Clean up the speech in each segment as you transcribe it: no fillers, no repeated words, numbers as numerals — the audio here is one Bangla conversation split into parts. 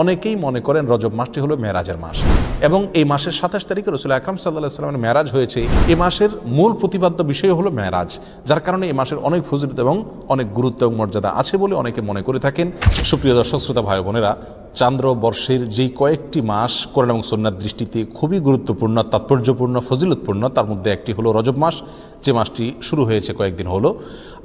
অনেকেই মনে করেন রজব মাসটি হলো মেরাজের মাস এবং এই মাসের 27 তারিখে রাসূল আকরাম সাল্লাল্লাহু আলাইহি ওয়াসাল্লামের মেরাজ হয়েছে। এই মাসের মূল প্রতিপাদ্য বিষয় হলো মেরাজ, যার কারণে এই মাসের অনেক ফজিলত এবং অনেক গুরুত্ব এবং মর্যাদা আছে বলে অনেকে মনে করে থাকেন। সুপ্রিয় দর্শক শ্রোতা ভাই বোনেরা, চান্দ্র বর্ষের যেই কয়েকটি মাস কোরআন এবং সুন্নাহর দৃষ্টিতে খুবই গুরুত্বপূর্ণ, তাৎপর্যপূর্ণ, ফজিলতপূর্ণ, তার মধ্যে একটি হলো রজব মাস, যে মাসটি শুরু হয়েছে কয়েকদিন হলো।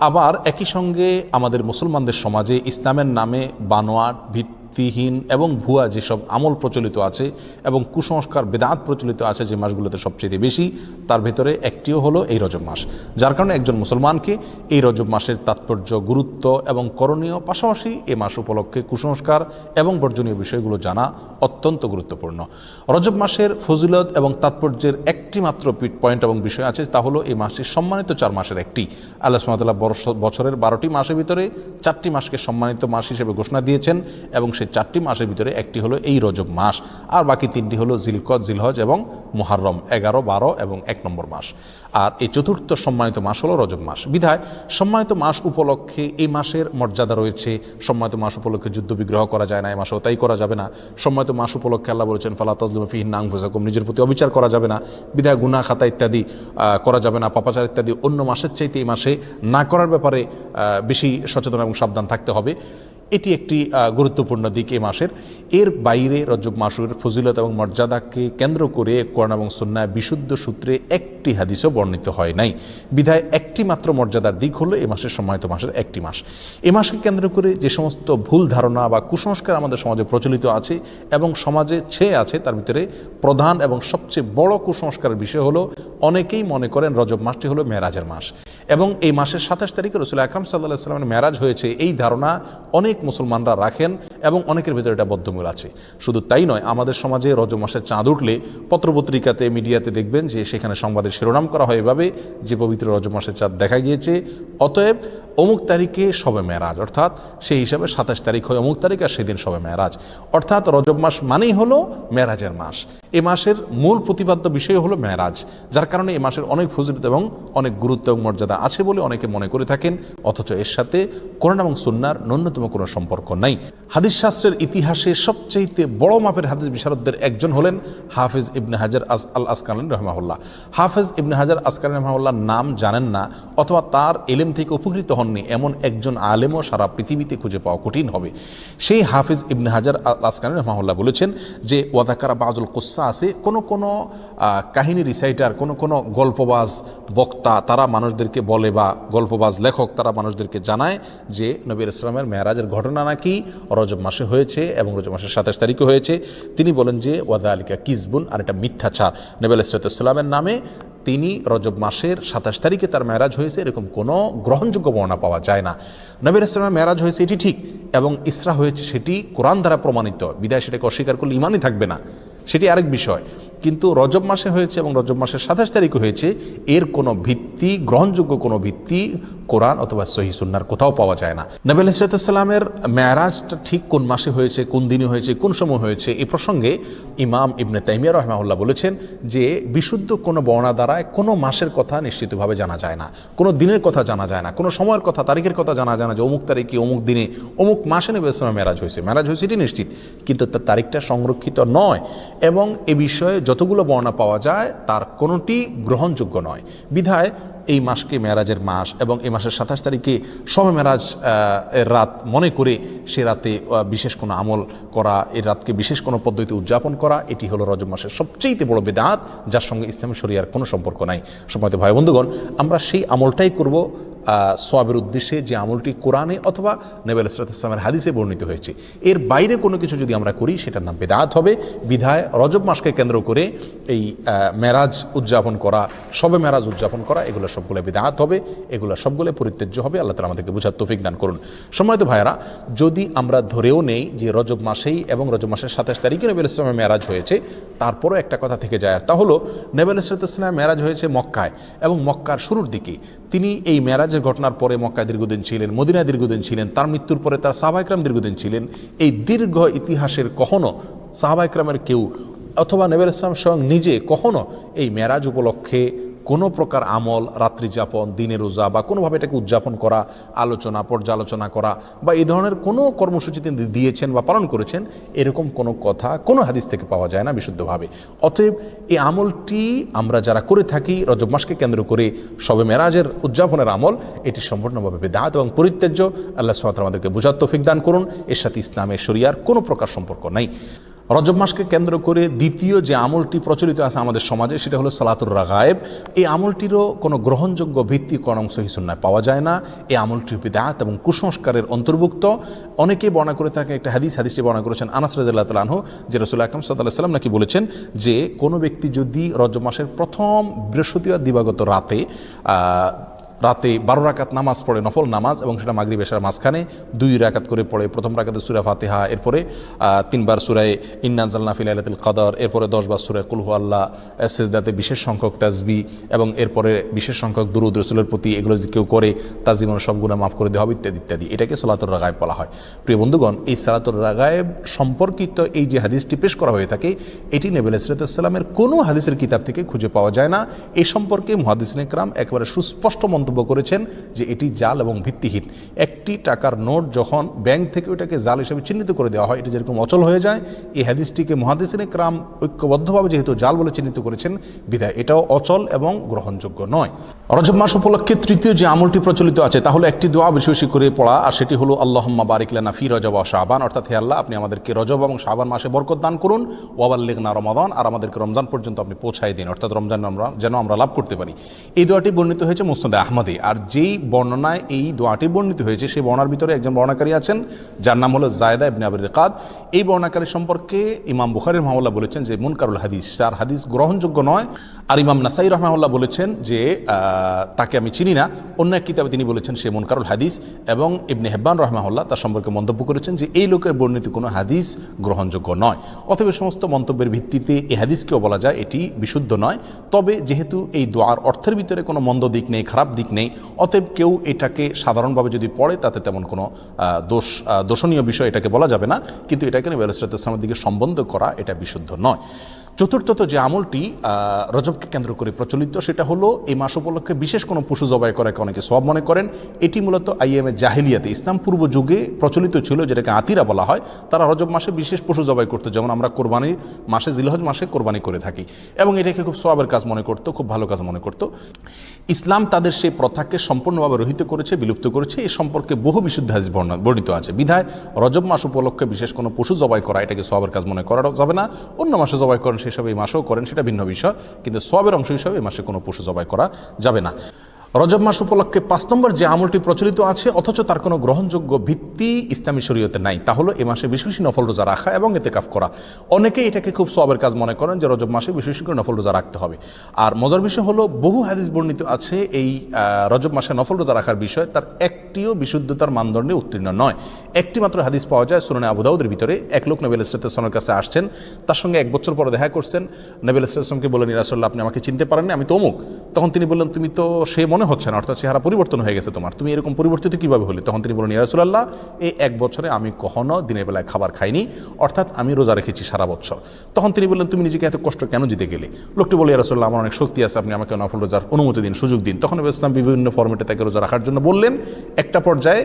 আবার একই সঙ্গে আমাদের মুসলমানদের সমাজে ইসলামের নামে বানোয়াট, ভিত্তিহীন এবং ভুয়া যেসব আমল প্রচলিত আছে এবং কুসংস্কার বেদাত প্রচলিত আছে যে মাসগুলোতে সবচেয়ে বেশি, তার ভেতরে একটিও হলো এই রজব মাস। যার কারণে একজন মুসলমানকে এই রজব মাসের তাৎপর্য, গুরুত্ব এবং করণীয়, পাশাপাশি এ মাস উপলক্ষে কুসংস্কার এবং বর্জনীয় বিষয়গুলো জানা অত্যন্ত গুরুত্বপূর্ণ। রজব মাসের ফজিলত এবং তাৎপর্যের একটি মাত্র পয়েন্ট এবং বিষয় আছে, তা হলো এই মাসটি সম্মানিত 4 মাসের একটি। আল্লাহ সুবহানাহু ওয়া তাআলা বছরের 12টি মাসের ভিতরে 4টি মাসকে সম্মানিত মাস হিসেবে ঘোষণা দিয়েছেন এবং সেই 4টি মাসের ভিতরে একটি হলো এই রজব মাস, আর বাকি 3টি হলো জিলকদ, জিলহজ এবং মুহাররম, 11, 12 এবং 1 নম্বর মাস। আর এই চতুর্থ সম্মানিত মাস হলো রজব মাস। বিধায় সম্মানিত মাস উপলক্ষে এই মাসের মর্যাদা রয়েছে। সম্মানিত মাস উপলক্ষে যুদ্ধ বিগ্রহ করা যায় না, এই মাসেও তাই করা যাবে না। সম্মানিত মাস উপলক্ষে আল্লাহ বলেছেন ফালা তাজলিমু ফিহিন্না আনফুসাকুম, নিজের প্রতি অবিচার করা যাবে না। বিধায় গুনাহ খাতা ইত্যাদি করা যাবে না, পাপাচার ইত্যাদি অন্য মাসের চাইতে এই মাসে না করার ব্যাপারে বেশি সচেতন এবং সাবধান থাকতে হবে। এটি একটি গুরুত্বপূর্ণ দিক এই মাসের। এর বাইরে রজব মাসের ফজিলত এবং মর্যাদাকে কেন্দ্র করে কোরআন এবং সুন্নাহ বিশুদ্ধ সূত্রে একটি হাদিসও বর্ণিত হয় নাই। বিধায় একটি মাত্র মর্যাদার দিক হলো এই মাসের সম্মানিত মাসের একটি মাস। এ মাসকে কেন্দ্র করে যে সমস্ত ভুল ধারণা বা কুসংস্কার আমাদের সমাজে প্রচলিত আছে এবং সমাজে ছেয়ে আছে, তার ভিতরে প্রধান এবং সবচেয়ে বড় কুসংস্কারের বিষয় হলো অনেকেই মনে করেন রজব মাসটি হলো মেরাজের মাস এবং এই মাসের 27 তারিখে রাসূল আকরাম সাল্লাল্লাহু আলাইহি ওয়াসাল্লামের মেরাজ হয়েছে, এই ধারণা অনেক মুসলমানরা রাখেন এবং অনেকের ভিতরে এটা বদ্ধমূল আছে। শুধু তাই নয়, আমাদের সমাজে রজব মাসের চাঁদ উঠলে পত্রপত্রিকাতে, মিডিয়াতে দেখবেন যে সেখানে সংবাদের শিরোনাম করা হয় এভাবে যে পবিত্র রজব মাসের চাঁদ দেখা গিয়েছে, অতএব অমুক তারিখে শবে মেরাজ, অর্থাৎ সেই হিসাবে 27 তারিখ হয় অমুক তারিখ আর সেদিন শবে মেরাজ, অর্থাৎ রজব মাস মানেই হলো মেরাজের মাস। এ মাসের মূল প্রতিপাদ্য বিষয় হলো মেরাজ, যার কারণে এই মাসের অনেক ফজিলত এবং অনেক গুরুত্ব এবং মর্যাদা আছে বলে অনেকে মনে করে থাকেন, অথচ এর সাথে কোরআন এবং সুন্নাহর ন্যূনতম কোনো সম্পর্ক নাই। হাদিস শাস্ত্রের ইতিহাসে সবচেয়ে বড় মাপের হাদিস বিশারদদের একজন হলেন হাফেজ ইবনে হাজার আল আসকালানী রাহিমাহুল্লাহ। হাফেজ ইবনে হাজার আসকালানী রাহিমাহুল্লাহর নাম জানেন না অথবা তার ইলম থেকে উপকৃত হননি এমন একজন আলেমও সারা পৃথিবীতে খুঁজে পাওয়া কঠিন হবে। সেই হাফেজ ইবনে হাজার আল আসকালানী রাহিমাহুল্লাহ বলেছেন যে ওয়াদাকারা বাজুল কুসা আছে, কোনো কাহিনী রিসাইটার, কোনো গল্পবাজ বক্তা তারা মানুষদেরকে বলে, বা গল্পবাজ লেখক তারা মানুষদেরকে জানায় যে নবী ইসলামের মেরাজের ঘটনা নাকি রজব মাসে হয়েছে এবং রজব মাসের 27 তারিখে হয়েছে। তিনি বলেন যে ওয়াদা আলিকা কিসবুন, আর এটা মিথ্যাচার। নবী ইসলামের নামে তিনি রজব মাসের 27 তারিখে তার মেরাজ হয়েছে এরকম কোনো গ্রহণযোগ্য বর্ণনা পাওয়া যায় না। নবী ইসলামের মেরাজ হয়েছে এটি ঠিক এবং ইসরা হয়েছে সেটি কোরআন দ্বারা প্রমাণিত, বিদায় সেটাকে অস্বীকার করলে ইমানই থাকবে না, সেটি আরেক বিষয়। কিন্তু রজব মাসে হয়েছে এবং রজব মাসের 27 তারিখে হয়েছে, এর কোনো ভিত্তি, গ্রহণযোগ্য কোনো ভিত্তি কোরআন অথবা সহিহ সুন্নাহর কোথাও পাওয়া যায় না। নবী আলাইহিসসালামের মেরাজটা ঠিক কোন মাসে হয়েছে, কোন দিনে হয়েছে, কোন সময় হয়েছে, এই প্রসঙ্গে ইমাম ইবনে তাইমিয়া রাহিমাহুল্লাহ বলেছেন যে বিশুদ্ধ কোনো বর্ণনা দ্বারায় কোনো মাসের কথা নিশ্চিতভাবে জানা যায় না, কোনো দিনের কথা জানা যায় না, কোনো সময়ের কথা, তারিখের কথা জানা যায় না যে অমুক তারিখে অমুক দিনে অমুক মাসে নবী ইসলামের মেরাজ হয়েছে এটি নিশ্চিত, কিন্তু তার তারিখটা সংরক্ষিত নয় এবং এ বিষয়ে যতগুলো বর্ণনা পাওয়া যায় তার কোনোটি গ্রহণযোগ্য নয়। বিধায় এই মাসকে মেরাজের মাস এবং এই মাসের 27 তারিখে শবে মেরাজ এর রাত মনে করে সে রাতে বিশেষ কোনো আমল করা, এই রাতকে বিশেষ কোনো পদ্ধতিতে উদযাপন করা, এটি হলো রজব মাসের সবচেয়ে বড় বিদআত, যার সঙ্গে ইসলামী শরিয়ার কোনো সম্পর্ক নাই। সম্মানিত ভাই বন্ধুগণ, আমরা সেই আমলটাই করব সওয়াবের উদ্দেশ্যে যে আমলটি কোরআনে অথবা নবী ইসলামের হাদিসে বর্ণিত হয়েছে। এর বাইরে কোনো কিছু যদি আমরা করি সেটার নাম বিদআত হবে। বিধায় রজব মাসকে কেন্দ্র করে এই মেরাজ উদযাপন করা, শবে মেরাজ উদযাপন করা, এগুলো সবগুলো বিদআত হবে, এগুলো সবগুলো পরিত্যাজ্য হবে। আল্লাহ তাআলা আমাদেরকে বুঝার তৌফিক দান করুন। সম্মানিত ভাইয়েরা, যদি আমরা ধরেও নেই যে রজব মাসেই এবং রজব মাসের 27 তারিখে নবী ইসলামের মেরাজ হয়েছে, তারপরও একটা কথা থেকে যায়, আর তা হলো নবী ইসলামের মেরাজ হয়েছে মক্কায় এবং মক্কার শুরুর দিকে। তিনি এই মেরাজের ঘটনার পরে মক্কায় দীর্ঘদিন ছিলেন, মদিনায় দীর্ঘদিন ছিলেন, তার মৃত্যুর পরে তার সাহাবা ইকরাম দীর্ঘদিন ছিলেন। এই দীর্ঘ ইতিহাসের কখনো সাহাবা ইকরামের কেউ অথবা নবী ইসলাম স্বয়ং নিজে কখনো এই মেরাজ উপলক্ষে কোনো প্রকার আমল, রাত্রি যাপন, দিনে রোজা বা কোনোভাবে এটাকে উদযাপন করা, আলোচনা পর্যালোচনা করা বা এই ধরনের কোনো কর্মসূচি তিনি দিয়েছেন বা পালন করেছেন, এরকম কোনো কথা কোনো হাদিস থেকে পাওয়া যায় না বিশুদ্ধভাবে। অতএব এই আমলটি আমরা যারা করে থাকি রজব মাসকে কেন্দ্র করে শবে মেরাজের উদযাপনের আমল, এটি সম্পূর্ণভাবে বিদআত এবং পরিত্যাজ্য। আল্লাহ সুবহানাহু ওয়া তাআলা আমাদেরকে বুঝার তৌফিক দান করুন। এর সাথে ইসলামের শরিয়ার কোনো প্রকার সম্পর্ক নাই। রজব মাসকে কেন্দ্র করে দ্বিতীয় যে আমলটি প্রচলিত আছে আমাদের সমাজে, সেটা হলো সালাতুর রাগায়েব। এই আমলটিরও কোনো গ্রহণযোগ্য ভিত্তি কোরআন সহিহ সুন্নাহয় পাওয়া যায় না। এই আমলটি বিদআত এবং কুসংস্কারের অন্তর্ভুক্ত। অনেকেই বর্ণনা করে থাকে একটা হাদিসটি বর্ণনা করেছেন আনাস রাদিয়াল্লাহু তাআলা আনহু, যে রাসূল আকরাম সাল্লাল্লাহু আলাইহি ওয়াসাল্লাম নাকি বলেছেন যে কোনো ব্যক্তি যদি রজব মাসের প্রথম বৃহস্পতিবার দিবাগত রাতে 12 রাকাত নামাজ পড়ে, নফল নামাজ, এবং সেটা মাগরিব এশার মাঝখানে 2 রাকাত করে পড়ে, প্রথম রাকাতে সূরা ফাতিহা, এরপরে 3 বার সূরায়ে ইন্না আনজালনা ফি লাইলাতুল কদর, এরপরে 10 বার সূরা কুল হুয়াল্লাহ, সিজদাতে বিশেষ সংখ্যক তাসবিহ এবং এরপরে বিশেষ সংখ্যক দুরূদ রাসূলের প্রতি, এগুলো যদি কেউ করে তার জীবনের সব গুনাহ মাফ করে দেওয়া হবে ইত্যাদি ইত্যাদি। এটাকে সালাতুর রাগায়েব বলা হয়। প্রিয় বন্ধুগণ, এই সালাতুর রাগায়েব সম্পর্কিত এই যে হাদিসটি পেশ করা হয়ে থাকে, এটি নবী আলাইহিস সালামের কোনো হাদিসের কিতাব থেকে খুঁজে পাওয়া যায় না। এই সম্পর্কে মুহাদ্দিসিনে কেরাম একেবারে সুস্পষ্ট মন্তব্য করেছেন যে এটি জাল এবং ভিত্তিহীন। একটি টাকার নোট যখন ব্যাংক থেকে ওটাকে জাল হিসেবে চিহ্নিত করে দেওয়া হয়, এটি যেরকম অচল হয়ে যায়, এই হাদিসটিকে মুহাদ্দিসিনে কেরাম ঐক্যবদ্ধভাবে যেহেতু জাল বলে চিহ্নিত করেছেন, বিধায় এটাও অচল এবং গ্রহণযোগ্য নয়। রজব মাস উপলক্ষে তৃতীয় যে আমলটি প্রচলিত আছে তা হলো একটি দোয়া বেশি বেশি করে পড়া, আর সেটি হলো আল্লাহুম্মা বারিক লানা ফি রজব ওয়া শাবান, অর্থাৎ হে আল্লাহ, আপনি আমাদেরকে রজব এবং শাবান মাসে বরকত দান করুন, ওয়া বাল্লিগনা রমাদান, আর আমাদেরকে রমজান পর্যন্ত আপনি পৌঁছায় দিন, অর্থাৎ রমজান যেন আমরা লাভ করতে পারি। এই দোয়াটি বর্ণিত হয়েছে মুসনাদে আহমদে। আর যেই বর্ণনায় এই দোয়াটি বর্ণিত হয়েছে, সেই বর্ণনার ভিতরে একজন বর্ণাকারী আছেন যার নাম হলো জায়দা ইবনে আবি রিকাদ। এই বর্ণাকারী সম্পর্কে ইমাম বুখারী রাহিমাহুল্লাহ বলেছেন যে মুনকারুল হাদিস, তার হাদিস গ্রহণযোগ্য নয়। আর ইমাম নাসাই রাহিমাহুল্লাহ বলেছেন যে তাকে আমি চিনি না। অন্য এক কিতাবে তিনি বলেছেন সে মুনকারুল হাদিস, এবং ইবনে হিব্বান রাহিমাহুল্লাহ তার সম্পর্কে মন্তব্য করেছেন যে এই লোকের বর্ণিত কোনো হাদিস গ্রহণযোগ্য নয়। অতএব সমস্ত মন্তব্যের ভিত্তিতে এই হাদিসকেও বলা যায় এটি বিশুদ্ধ নয়। তবে যেহেতু এই দোয়ার অর্থের ভিতরে কোনো মন্দ দিক নেই, খারাপ দিক নেই, অতএব কেউ এটাকে সাধারণভাবে যদি পড়ে তাতে তেমন কোনো দোষণীয় বিষয় এটাকে বলা যাবে না। কিন্তু এটাকে নবী আলাইহিস সালামের দিকে সম্বন্ধ করা এটা বিশুদ্ধ নয়। চতুর্থত যে আমলটি রজবকে কেন্দ্র করে প্রচলিত, সেটা হলো এই মাস উপলক্ষে বিশেষ কোনো পশু জবাই করাকে অনেকে সওয়াব মনে করেন। এটি মূলত আইয়ামে জাহিলিয়াতে, ইসলাম পূর্ব যুগে প্রচলিত ছিল, যেটাকে আতিরা বলা হয়। তারা রজব মাসে বিশেষ পশু জবাই করতো, যেমন আমরা কোরবানির মাসে জিলহজ মাসে কোরবানি করে থাকি, এবং এটাকে খুব সওয়াবের কাজ মনে করতো, খুব ভালো কাজ মনে করতো। ইসলাম তাদের সেই প্রথাকে সম্পূর্ণভাবে রহিত করেছে, বিলুপ্ত করেছে। এই সম্পর্কে বহু বিশুদ্ধ হাদিস বর্ণিত আছে। বিধায় রজব মাস উপলক্ষে বিশেষ কোনো পশু জবাই করা এটাকে সওয়াবের কাজ মনে করা যাবে না। অন্য মাসে জবাই করেন সেসব এই মাসেও করেন, সেটা ভিন্ন বিষয়, কিন্তু সওয়াবের অংশ হিসাবে এই মাসে কোনো পশু জবাই করা যাবে না। রজব মাস উপলক্ষে 5 নম্বর যে আমলটি প্রচলিত আছে অথচ তার কোনো গ্রহণযোগ্য ভিত্তি ইসলামী শরীয়তে নাই, তা হলো এ মাসে বেশি বেশি নফল রোজা রাখা এবং ইতিকাফ করা। অনেকেই এটাকে খুব সওয়াবের কাজ মনে করেন যে রজব মাসে বেশি বেশি করে নফল রোজা রাখতে হবে। আর মজার বিষয় হলো বহু হাদিস বর্ণিত আছে এই রজব মাসে নফল রোজা রাখার বিষয়, তার একটিও বিশুদ্ধতার মানদণ্ডে উত্তীর্ণ নয়। একটি মাত্র হাদিস পাওয়া যায় সুনানে আবু দাউদের ভিতরে। এক লোক নবী আলাইহিস সালামের কাছে আসছেন, তার সঙ্গে 1 বছর পরে দেখা করছেন। নবী আলাইহিস সালামকে বললেন, ইয়া রাসূলুল্লাহ, আপনি আমাকে চিনতে পারেননি, আমি তো অমুক। তখন তিনি বললেন, তুমি তো সে মনে হচ্ছে না, অর্থাৎ চেহারা পরিবর্তন হয়ে গেছে তোমার, তুমি এরকম পরিবর্তিত কিভাবে হলে? তখন তিনি বলেন, ইয়া রাসূলুল্লাহ, এই 1 বছরে আমি কখনো দিনের বেলায় খাবার খাইনি, অর্থাৎ আমি রোজা রেখেছি সারা বছর। তখন তিনি বললেন, তুমি নিজেকে এত কষ্ট কেন দিতে গেলে? লোকটি বলে, ইয়া রাসূলুল্লাহ, আমার অনেক শক্তি আছে, আপনি আমাকে নফল রোজার অনুমতি দিন, সুযোগ দিন। তখন নবী ইসলাম বিভিন্ন ফরম্যাটে তাকে রোজা রাখার জন্য বললেন। একটা পর্যায়ে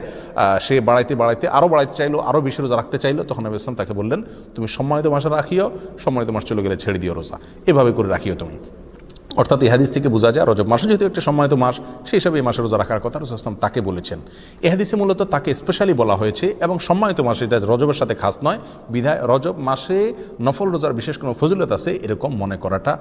সে বাড়াইতে আরও বাড়াইতে চাইলো, আরও বেশি রোজা রাখতে চাইলো। তখন নবী ইসলাম তাকে বললেন, তুমি সম্মানিত মাসে রাখিও, সম্মানিত মাস চলে গেলে ছেড়ে দিও রোজা, এভাবে করে রাখিও তুমি। অর্থাৎ এই হাদিস থেকে বোঝা যায় রজব মাসে যেহেতু একটা সম্মানিত মাস, সেই হিসাবে এই মাসে রোজা রাখার কথা রাসূল সাল্লাল্লাহু আলাইহি ওয়াসাল্লাম তাকে বলেছেন। এই হাদিসে মূলত তাকে স্পেশালি বলা হয়েছে, এবং সম্মানিত মাসে, এটা রজবের সাথে খাস নয়। বিধায় রজব মাসে নফল রোজার বিশেষ কোনো ফজিলত আছে এরকম মনে করাটা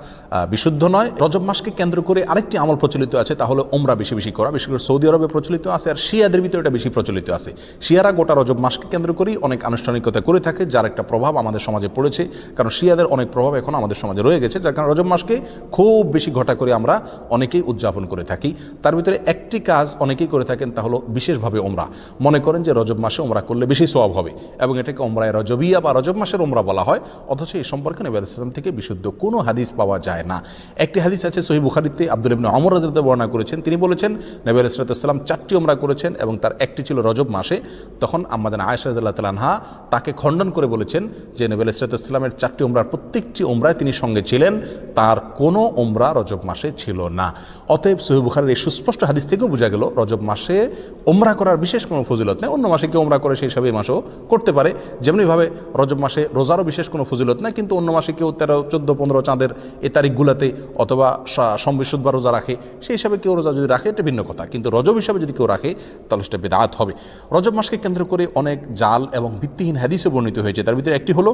বিশুদ্ধ নয়। রজব মাসকে কেন্দ্র করে আরেকটি আমল প্রচলিত আছে, তা হলো উমরা বেশি বেশি করা। বিশেষ করে সৌদি আরবে প্রচলিত আছে, আর শিয়াদের ভিতরে এটা বেশি প্রচলিত আছে। শিয়ারা গোটা রজব মাসকে কেন্দ্র করেই অনেক আনুষ্ঠানিকতা করে থাকে, যার একটা প্রভাব আমাদের সমাজে পড়েছে। কারণ শিয়াদের অনেক প্রভাব এখন আমাদের সমাজে রয়ে গেছে, যার কারণে রজব মাসকে খুব বেশি ঘটা করে আমরা অনেকেই উদযাপন করে থাকি। তার ভিতরে একটি কাজ অনেকেই করে থাকেন, তা হলো বিশেষভাবে ওমরা। মনে করেন যে রজব মাসে ওমরা করলে বেশি সওয়াব হবে, এবং এটাকে ওমরায়ে রজবিয়া বা রজব মাসের ওমরা বলা হয়। অথচ এই সম্পর্কে নবী আলাইহিস সালাম থেকে বিশুদ্ধ কোনো হাদিস পাওয়া যায় না। একটি হাদিস আছে সহিহ বুখারীতে, আব্দুল্লাহ ইবনে ওমর রাদিয়াল্লাহু আনহু বর্ণনা করেছেন। তিনি বলেছেন নবী আলাইহিস সালাম 4টি ওমরা করেছেন, এবং তার একটি ছিল রজব মাসে। তখন আম্মা জান আয়েশা রাদিয়াল্লাহু তাআলা আনহা তাকে খণ্ডন করে বলেছেন যে নবী আলাইহিস সালামের 4টি ওমরার প্রত্যেকটি ওমরায় তিনি সঙ্গে ছিলেন, তার কোনো ওমরা রজব মাসে ছিল না। অতএব সহিহ বুখারীর এই সুস্পষ্ট হাদিস থেকেও বোঝা গেল রজব মাসে ওমরা করার বিশেষ কোনো ফজিলত নেই। অন্য মাসে কেউ ওমরা করে সেই হিসাবে এই মাসেও করতে পারে। যেমনিভাবে রজব মাসে রোজারও বিশেষ কোনো ফজিলত নেই, কিন্তু অন্য মাসে কেউ 13, 14, 15 চাঁদের এই তারিখগুলোতে অথবা সম্বিশুদ্ধ বা রোজা রাখে, সেই হিসাবে কেউ রোজা যদি রাখে এটা ভিন্ন কথা, কিন্তু রজব হিসাবে যদি কেউ রাখে তাহলে সেটা বিদআত হবে। রজব মাসকে কেন্দ্র করে অনেক জাল এবং ভিত্তিহীন হাদিসে বর্ণিত হয়েছে। তার ভিতরে একটি হলো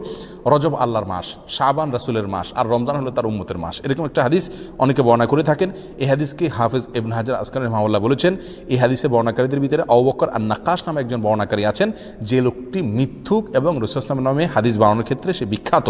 রজব আল্লাহর মাস, শাবান রাসূলের মাস, আর রমজান হলো তার উম্মতের মাস। এরকম একটা হাদিস অনেকে বর্ণনা করে থাকেন। এই হাদিসকে হাফেজ ইবনে হাজার আসকালানি রাহিমাহুল্লাহ বলেছেন, এই হাদিসের বর্ণনাকারীদের ভিতরে আবু বকর আন-নাক্কাশ নামে একজন বর্ণনাকারী আছেন, যে লোকটি মিথ্যুক এবং রাসূল সাল্লাল্লাহু আলাইহি ওয়াসাল্লাম নামে হাদিস বানানোর ক্ষেত্রে সে বিখ্যাত।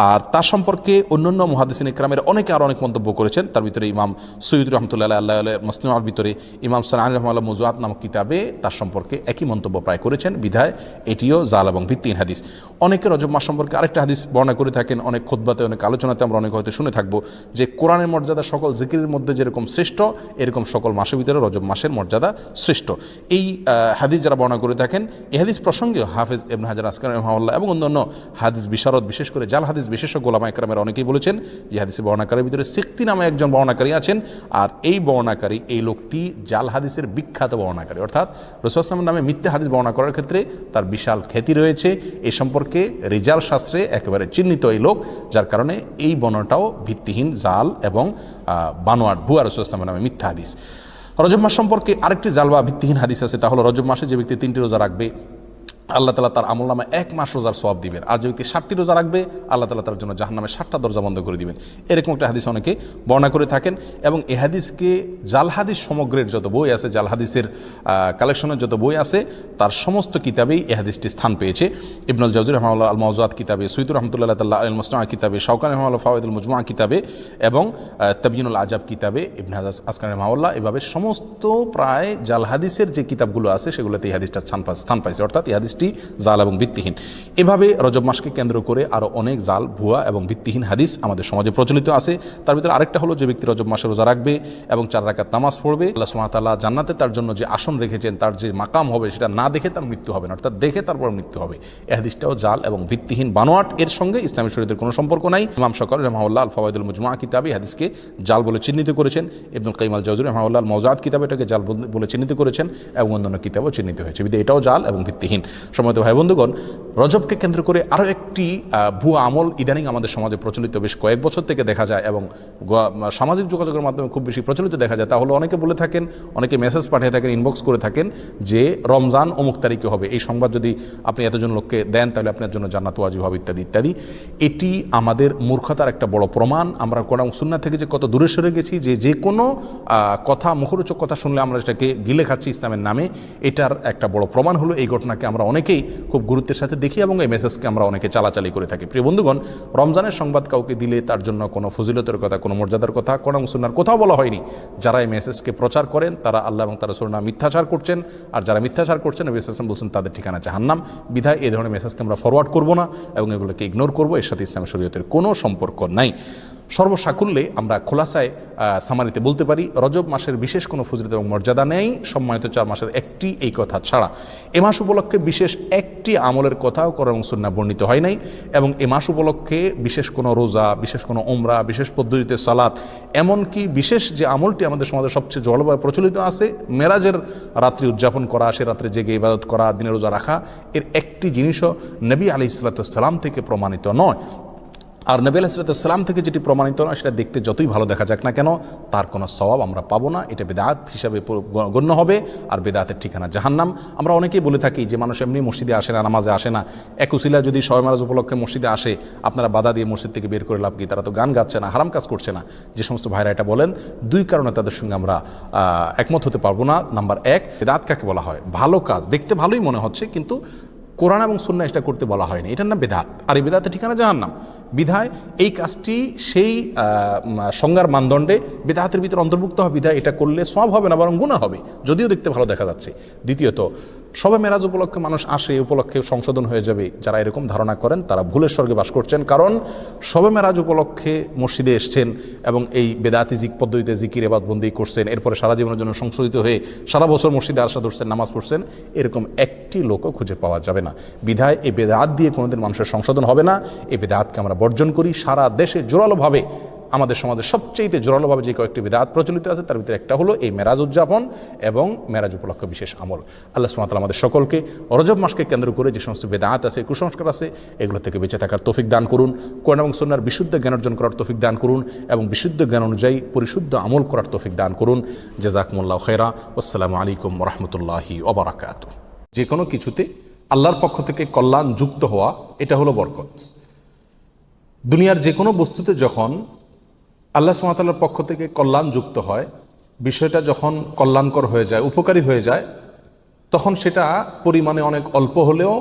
আর তার সম্পর্কে অন্যান্য মুহাদ্দিসিন ইকরামের অনেকে আরও অনেক মন্তব্য করেছেন। তার ভিতরে ইমাম সৈয়দ রহমতুল্লাহ আল্লাহ মসনুআর ভিতরে ইমাম সানানী রাহিমাহুল্লাহ মওযুআত নামক কিতাবে তার সম্পর্কে একই মন্তব্য প্রায় করেছেন। বিধায় এটিও জাল এবং ভিত্তিহীন হাদিস। অনেকে রজব মাস সম্পর্কে আরেকটা হাদিস বর্ণনা করে থাকেন, অনেক খুতবাতে অনেক আলোচনাতে আমরা অনেক হয়তো শুনে থাকবো, যে কোরআনের মর্যাদা সকল জিকিরের মধ্যে যেরকম শ্রেষ্ঠ, এরকম সকল মাসের ভিতরে রজব মাসের মর্যাদা শ্রেষ্ঠ। এই হাদিস যারা বর্ণনা করে থাকেন, এই হাদিস প্রসঙ্গেও হাফেজ ইবনে হাজার আসকালানি রাহিমাহুল্লাহ এবং অন্যান্য হাদিস বিশারদ, বিশেষ করে জাল হাদিস বিশেষজ্ঞ উলামা ইকরামের অনেকেই বলেছেন যে হাদিসের বর্ণনাকারীর ভিতরে সিক্তি নামে একজন বর্ণনাকারী আছেন, আর এই বর্ণনাকারী, এই লোকটি জাল হাদিসের বিখ্যাত বর্ণনাকারী, অর্থাৎ রাসূল সাল্লাল্লাহু আলাইহি ওয়াসাল্লামের নামে মিথ্যা হাদিস বর্ণনা করার ক্ষেত্রে তার বিশাল খ্যাতি রয়েছে। এই সম্পর্কে রিজাল শাস্ত্রে একেবারে চিহ্নিত এই লোক, যার কারণে এই বর্ণনাটাও ভিত্তিহীন, জাল এবং বানোয়াট, ভুয়া রাসূল সাল্লাল্লাহু আলাইহি ওয়াসাল্লামের নামে মিথ্যা হাদিস। রজব মাস সম্পর্কে আরেকটি জাল বা ভিত্তিহীন হাদিস আছে, তা হলো রজব মাসে যে ব্যক্তি 3টি রোজা রাখবে আল্লাহ তাআলা তার আমলনামায় 1 মাস রোজার সওয়াব দিবেন, আর যে ব্যক্তি 60টি রোজা রাখবে আল্লাহ তাআলা তার জন্য জাহান্নামের 60টা দরজা বন্ধ করে দিবেন। এরকম একটা হাদিস অনেকে বর্ণনা করে থাকেন, এবং এই হাদিসকে জাল হাদিস সমগ্রের যত বই আছে, জাল হাদিসের কালেকশনের যত বই আছে, তার সমস্ত কিতাবেই এই হাদিসটি স্থান পেয়েছে। ইবনুল জাওজি রাহিমাহুল্লাহ আল মাওযুআত কিতাবে, সৈয়দ রাহমাতুল্লাহ তাআলা আল মুসনাআ কিতাবে, শাওকানি রাহিমাহুল্লাহ ফাওয়াইদুল মুজমুআ কিতাবে, এবং তাবয়িনুল আজাব কিতাবে ইবনে হাজার আসকালানি রাহিমাহুল্লাহ, এভাবে সমস্ত প্রায় জাল হাদিসের যে কিতাবগুলো আছে সেগুলোতে এই হাদিসটা স্থান পাইছে, অর্থাৎ এই হাদিসটি জাল এবং ভিত্তিহীন। এভাবে রজব মাসকে কেন্দ্র করে আরও অনেক জাল, ভুয়া এবং ভিত্তিহীন হাদিস আমাদের সমাজে প্রচলিত আছে। তার ভিতরে আরেকটা হলো, যে ব্যক্তি রজব মাসে রোজা রাখবে এবং 4 রাকাত নামাজ পড়বে, আল্লাহ সুবহানাহু ওয়া তাআলা জান্নাতে তার জন্য যে আসন রেখেছেন, তার যে মাকাম হবে, সেটা না দেখে তার মৃত্যু হবে না, অর্থাৎ দেখে তারপর মৃত্যু হবে। এই হাদিসটাও জাল এবং ভিত্তিহীন, বানোয়াট। এর সঙ্গে ইসলামী শরীয়তের কোনো সম্পর্ক নাই। ইমাম শাওকানি রাহিমাহুল্লাহ আল ফাওয়াইদুল মুজমুআ কিতাবে হাদিসকে জাল বলে চিহ্নিত করেছেন। ইবনুল কাইয়িম আল জাওজি রাহিমাহুল্লাহ আল মাওযুআত কিতাবে এটাকে জাল বলে চিহ্নিত করেছেন, এবং অন্যান্য কিতাবেও চিহ্নিত হয়েছে। বিধায় এটাও জাল এবং ভিত্তিহীন। সম্মানিত ভাই বন্ধুগণ, রজবকে কেন্দ্র করে আরও একটি ভুয়া আমল ইদানিং আমাদের সমাজে প্রচলিত বেশ কয়েক বছর থেকে দেখা যায়, এবং সামাজিক যোগাযোগের মাধ্যমে খুব বেশি প্রচলিত দেখা যায়। তা হলো, অনেকে বলে থাকেন, অনেকে মেসেজ পাঠিয়ে থাকেন, ইনবক্স করে থাকেন, যে রমজান অমুক তারিখে হবে, এই সংবাদ যদি আপনি এতজন লোককে দেন তাহলে আপনার জন্য জান্নাত ওয়াজিব হবে, ইত্যাদি ইত্যাদি। এটি আমাদের মূর্খতার একটা বড় প্রমাণ। আমরা কোরআন ও সুন্নাহ থেকে যে কত দূরে সরে গেছি, যে কোনো কথা, মুখরোচক কথা শুনলে আমরা সেটাকে গিলে খাচ্ছি ইসলামের নামে, এটার একটা বড় প্রমাণ হলো এই ঘটনাকে আমরা অনেকেই খুব গুরুত্বের সাথে দেখি, এবং এই মেসেজকে আমরা অনেকে চালাচালি করে থাকি। প্রিয় বন্ধুগণ, রমজানের সংবাদ কাউকে দিলে তার জন্য কোনো ফজিলতের কথা, কোনো মর্যাদার কথা কোরআন ও সুন্নাহর কোথাও বলা হয়নি। যারা এই মেসেজকে প্রচার করেন তারা আল্লাহ এবং তার রাসূলের নামে মিথ্যাচার করছেন, আর যারা মিথ্যাচার করছেন নবী সাল্লাল্লাহু আলাইহি ওয়াসাল্লাম বলছেন তাদের ঠিকানা জাহান্নাম। বিধায় এই ধরনের মেসেজকে আমরা ফরওয়ার্ড করব না, এবং এগুলোকে ইগনোর করব। এর সাথে ইসলামী শরীয়তের কোনো সম্পর্ক নাই। সর্বসাকুল্যে আমরা খোলাসায় সামারিতে বলতে পারি, রজব মাসের বিশেষ কোনো ফজিলত এবং মর্যাদা নেই সম্মানিত 4 মাসের একটি, এই কথা ছাড়া। এ মাস উপলক্ষে বিশেষ একটি আমলের কথাও কোরআন এবং সুন্নাহ বর্ণিত হয় নাই, এবং এ মাস উপলক্ষে বিশেষ কোনো রোজা, বিশেষ কোনো উমরা, বিশেষ পদ্ধতিতে সালাত, এমনকি বিশেষ যে আমলটি আমাদের সমাজে সবচেয়ে জলবায়ু প্রচলিত আছে, মেরাজের রাত্রি উদযাপন করা, সে রাত্রে জেগে ইবাদত করা, দিনে রোজা রাখা, এর একটি জিনিসও নবী আলাইহিস সালাম থেকে প্রমাণিত নয়। আর নবী আলাইহিস সালাম থেকে যেটি প্রমাণিত নয়, সেটা দেখতে যতই ভালো দেখা যাক না কেন, তার কোনো সওয়াব আমরা পাবো না। এটা বেদাত হিসাবে গণ্য হবে, আর বেদাতের ঠিকানা জাহান্নাম। আমরা অনেকেই বলে থাকি যে মানুষ এমনি মসজিদে আসে না, নামাজে আসে না, এক উসিলা যদি শবে মেরাজ উপলক্ষে মসজিদে আসে, আপনারা বাধা দিয়ে মসজিদ থেকে বের করে লাভ কি? তারা তো গান গাচ্ছে না, হারাম কাজ করছে না। যে সমস্ত ভাইরা এটা বলেন, 2 কারণে তাদের সঙ্গে আমরা একমত হতে পারবো না। নাম্বার 1, বেদাত কাকে বলা হয়? ভালো কাজ, দেখতে ভালোই মনে হচ্ছে, কিন্তু কোরআন এবং সুন্নাহ এটা করতে বলা হয়নি, এটার নাম বেদাত, আর এই বেদাতের ঠিকানা জাহান্নাম। বিধায় এই কাজটি সেই সংজ্ঞার মানদণ্ডে বেদাতের ভিতরে অন্তর্ভুক্ত হবে। বিধায় এটা করলে সওয়াব হবে না, বরং গুনাহ হবে, যদিও দেখতে ভালো দেখা যাচ্ছে। দ্বিতীয়ত, শবে মেরাজ উপলক্ষে মানুষ আসে, উপলক্ষে সংশোধন হয়ে যাবে, যারা এরকম ধারণা করেন তারা ভুলের স্বর্গে বাস করছেন। কারণ শবে মেরাজ উপলক্ষে মসজিদে এসছেন এবং এই বেদাতি পদ্ধতিতে জিকির ইবাদত বন্দেগী করছেন, এরপরে সারা জীবনের জন্য সংশোধিত হয়ে সারা বছর মসজিদে আসা ধরছেন, নামাজ পড়ছেন, এরকম একটি লোকও খুঁজে পাওয়া যাবে না। বিধায় এই বেদাত দিয়ে কোনোদিন মানুষের সংশোধন হবে না। এই বেদাতকে আমরা বর্জন করি। সারা দেশে জোরালোভাবে আমাদের সমাজে সবচেয়ে জোরালোভাবে যে কয়েকটি বিদআত প্রচলিত আছে তার ভিতরে একটা হলো এই মেরাজ উদযাপন এবং মেরাজ উপলক্ষে বিশেষ আমল। আল্লাহ সুবহানাহু ওয়া তাআলা আমাদের সকলকে রজব মাসকে কেন্দ্র করে যে সমস্ত বিদআত আছে, কুসংস্কার আছে, এগুলো থেকে বেঁচে থাকার তৌফিক দান করুন। কোরআন এবং সুন্নাহর বিশুদ্ধ জ্ঞান অর্জন করার তৌফিক দান করুন এবং বিশুদ্ধ জ্ঞান অনুযায়ী পরিশুদ্ধ আমল করার তৌফিক দান করুন। জাযাকুমুল্লাহু খাইরা। আসসালামু আলাইকুম ওয়া রাহমাতুল্লাহি ওয়া বারাকাতুহু। যে কোনো কিছুতে আল্লাহর পক্ষ থেকে কল্যাণ যুক্ত হওয়া, এটা হলো বরকত। দুনিয়ার যে কোনো বস্তুতে যখন আল্লাহ সুবহানাহু ওয়া তাআলার পক্ষ থেকে কল্যাণ যুক্ত হয়, বিষয়টা যখন কল্যাণকর হয়ে যায়, উপকারী হয়ে যায়, তখন সেটা পরিমাণে অনেক অল্প হলেও